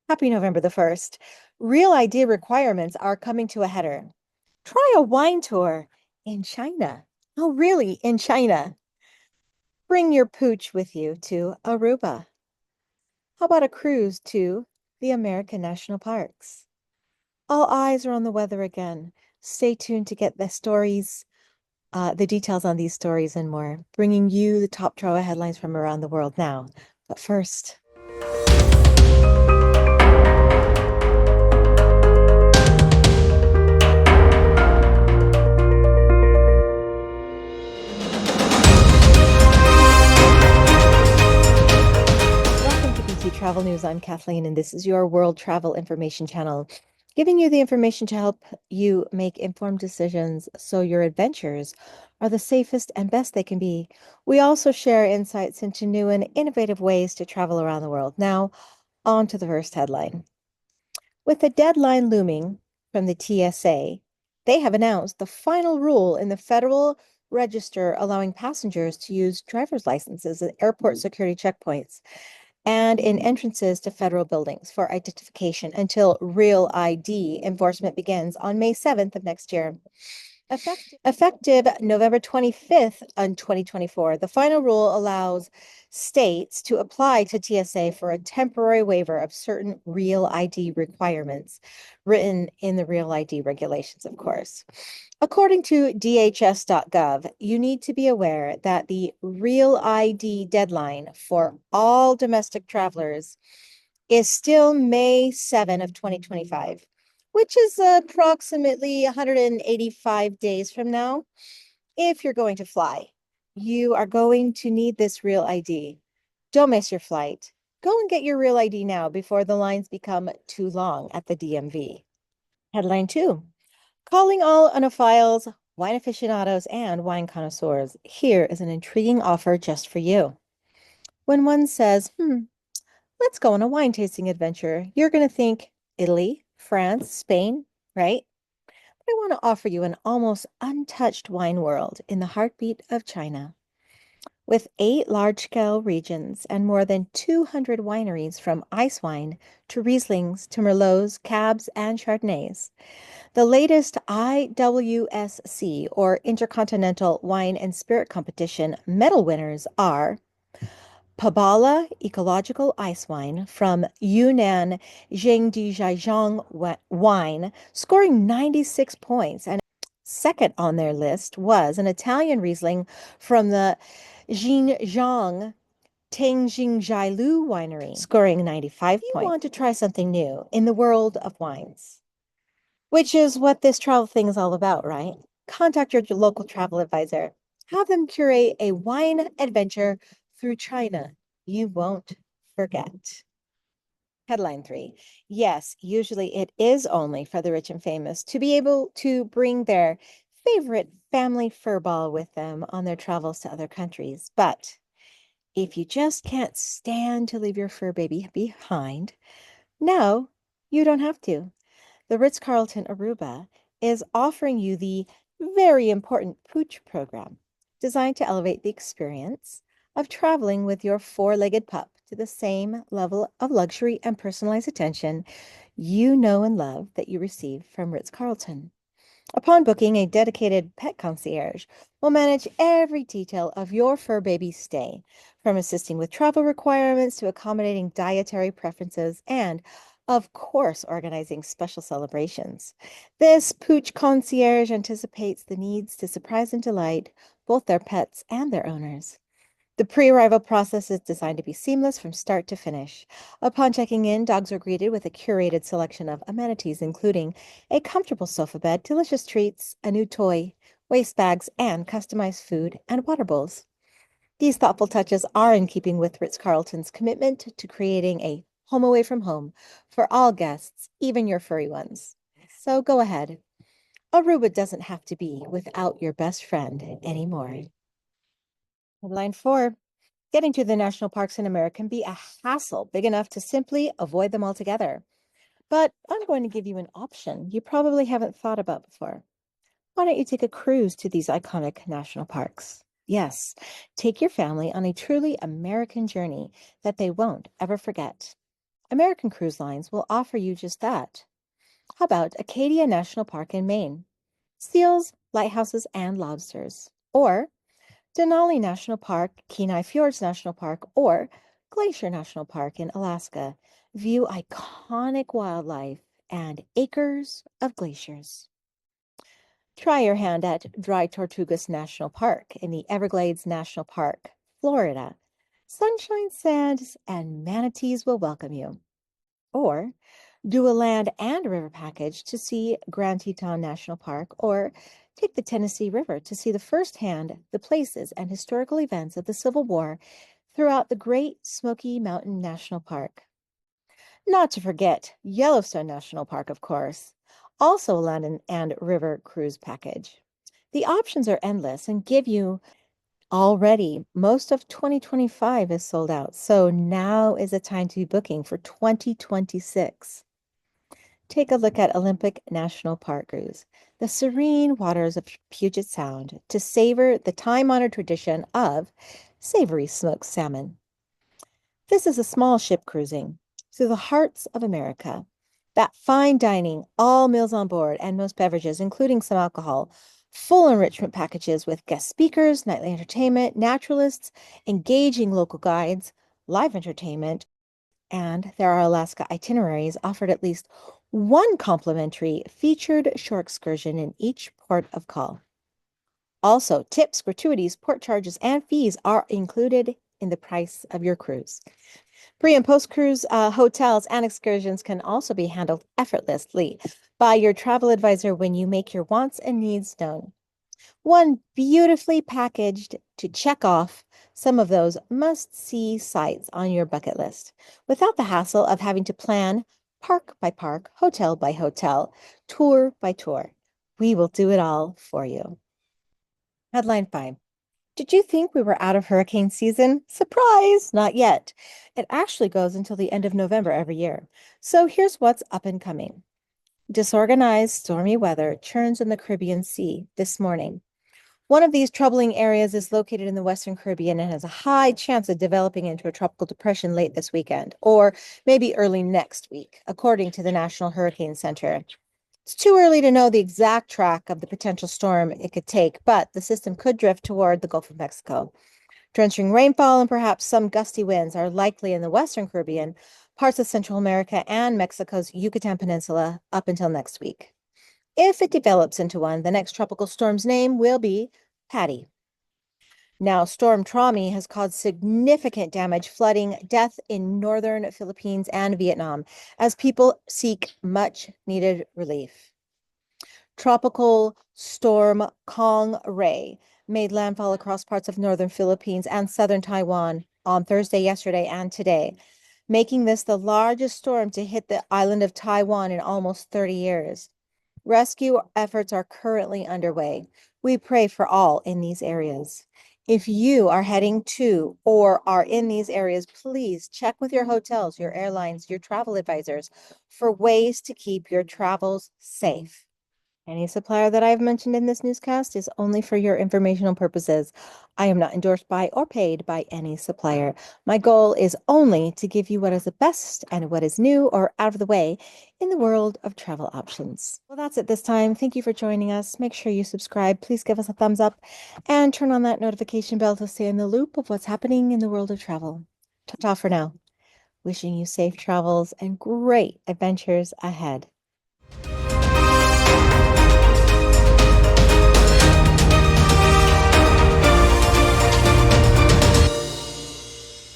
Happy November the 1st. Real ID requirements are coming to a header. Try a wine tour in China. Oh, really? In China. Bring your pooch with you to Aruba. How about a cruise to the American National Parks? All eyes are on the weather again. Stay tuned to get the details on these stories and more, bringing you the top travel headlines from around the world now. But first, welcome to BTTravel News. I'm Kathleen, and this is your World Travel Information Channel, giving you the information to help you make informed decisions so your adventures are the safest and best they can be. We also share insights into new and innovative ways to travel around the world. Now, on to the first headline. With the deadline looming from the TSA, they have announced the final rule in the Federal Register allowing passengers to use driver's licenses at airport security checkpoints and in entrances to federal buildings for identification until Real ID enforcement begins on May 7th of next year. Effective November 25th on 2024, the final rule allows states to apply to TSA for a temporary waiver of certain Real ID requirements written in the Real ID regulations, of course. According to DHS.gov, you need to be aware that the Real ID deadline for all domestic travelers is still May 7 of 2025, which is approximately 185 days from now. If you're going to fly, you are going to need this Real ID. Don't miss your flight. Go and get your Real ID now before the lines become too long at the DMV. Headline 2. Calling all oenophiles, wine aficionados, and wine connoisseurs, here is an intriguing offer just for you. When one says, let's go on a wine tasting adventure, you're going to think Italy, France, Spain, right? But I want to offer you an almost untouched wine world in the heartbeat of China. With 8 large-scale regions and more than 200 wineries from ice wine to Rieslings to Merlots, Cabs, and Chardonnays. The latest IWSC, or Intercontinental Wine and Spirit Competition, medal winners are Pabala Ecological Ice Wine from Yunnan Zhangjiajing Wine, scoring 96 points. And second on their list was an Italian Riesling from the Xinjiang Tengjingjailu Winery, scoring 95 points. You want to try something new in the world of wines, which is what this travel thing is all about, right? Contact your local travel advisor. Have them curate a wine adventure through China. You won't forget. Headline 3. Yes, usually it is only for the rich and famous to be able to bring their favorite family furball with them on their travels to other countries. But if you just can't stand to leave your fur baby behind, no, you don't have to. The Ritz-Carlton Aruba is offering you the very important Pooch program, designed to elevate the experience of traveling with your 4-legged pup to the same level of luxury and personalized attention you know and love that you receive from Ritz-Carlton. Upon booking, a dedicated pet concierge will manage every detail of your fur baby's stay, from assisting with travel requirements to accommodating dietary preferences and, of course, organizing special celebrations. This Pooch concierge anticipates the needs to surprise and delight both their pets and their owners. The pre-arrival process is designed to be seamless from start to finish. Upon checking in, dogs are greeted with a curated selection of amenities, including a comfortable sofa bed, delicious treats, a new toy, waste bags, and customized food and water bowls. These thoughtful touches are in keeping with Ritz-Carlton's commitment to creating a home away from home for all guests, even your furry ones. So go ahead. Aruba doesn't have to be without your best friend anymore. Headline 4. Getting to the national parks in America can be a hassle big enough to simply avoid them altogether. But I'm going to give you an option you probably haven't thought about before. Why don't you take a cruise to these iconic national parks? Yes, take your family on a truly American journey that they won't ever forget. American Cruise Lines will offer you just that. How about Acadia National Park in Maine? Seals, lighthouses, and lobsters. Or Denali National Park, Kenai Fjords National Park, or Glacier National Park in Alaska. View iconic wildlife and acres of glaciers. Try your hand at Dry Tortugas National Park in the Everglades National Park, Florida. Sunshine, sands, and manatees will welcome you. Or do a land and river package to see Grand Teton National Park, or take the Tennessee River to see firsthand the places and historical events of the Civil War throughout the Great Smoky Mountain National Park. Not to forget Yellowstone National Park, of course, also a land and river cruise package. The options are endless and give you already most of 2025 is sold out, so now is the time to be booking for 2026. Take a look at Olympic National Park Cruise, the serene waters of Puget Sound, to savor the time-honored tradition of savory smoked salmon. This is a small ship cruising through the hearts of America. That fine dining, all meals on board, and most beverages, including some alcohol, full enrichment packages with guest speakers, nightly entertainment, naturalists, engaging local guides, live entertainment, and there are Alaska itineraries offered at least one complimentary featured shore excursion in each port of call. Also, tips, gratuities, port charges, and fees are included in the price of your cruise. Pre and post cruise hotels and excursions can also be handled effortlessly by your travel advisor when you make your wants and needs known. One beautifully packaged to check off some of those must-see sites on your bucket list without the hassle of having to plan park by park, hotel by hotel, tour by tour. We will do it all for you. Headline 5. Did you think we were out of hurricane season? Surprise! Not yet. It actually goes until the end of November every year. So here's what's up and coming. Disorganized stormy weather churns in the Caribbean Sea this morning. One of these troubling areas is located in the Western Caribbean and has a high chance of developing into a tropical depression late this weekend, or maybe early next week, according to the National Hurricane Center. It's too early to know the exact track of the potential storm it could take, but the system could drift toward the Gulf of Mexico. Drenching rainfall and perhaps some gusty winds are likely in the Western Caribbean, parts of Central America, and Mexico's Yucatan Peninsula up until next week. If it develops into one, the next tropical storm's name will be Patty. Now, Storm Trami has caused significant damage, flooding, death in northern Philippines and Vietnam as people seek much needed relief. Tropical Storm Kong Ray made landfall across parts of northern Philippines and southern Taiwan on Thursday, yesterday, and today, making this the largest storm to hit the island of Taiwan in almost 30 years. Rescue efforts are currently underway. We pray for all in these areas. If you are heading to or are in these areas, please check with your hotels, your airlines, your travel advisors for ways to keep your travels safe. Any supplier that I've mentioned in this newscast is only for your informational purposes. I am not endorsed by or paid by any supplier. My goal is only to give you what is the best and what is new or out of the way in the world of travel options. Well, that's it this time. Thank you for joining us. Make sure you subscribe. Please give us a thumbs up and turn on that notification bell to stay in the loop of what's happening in the world of travel. Ta-ta for now. Wishing you safe travels and great adventures ahead.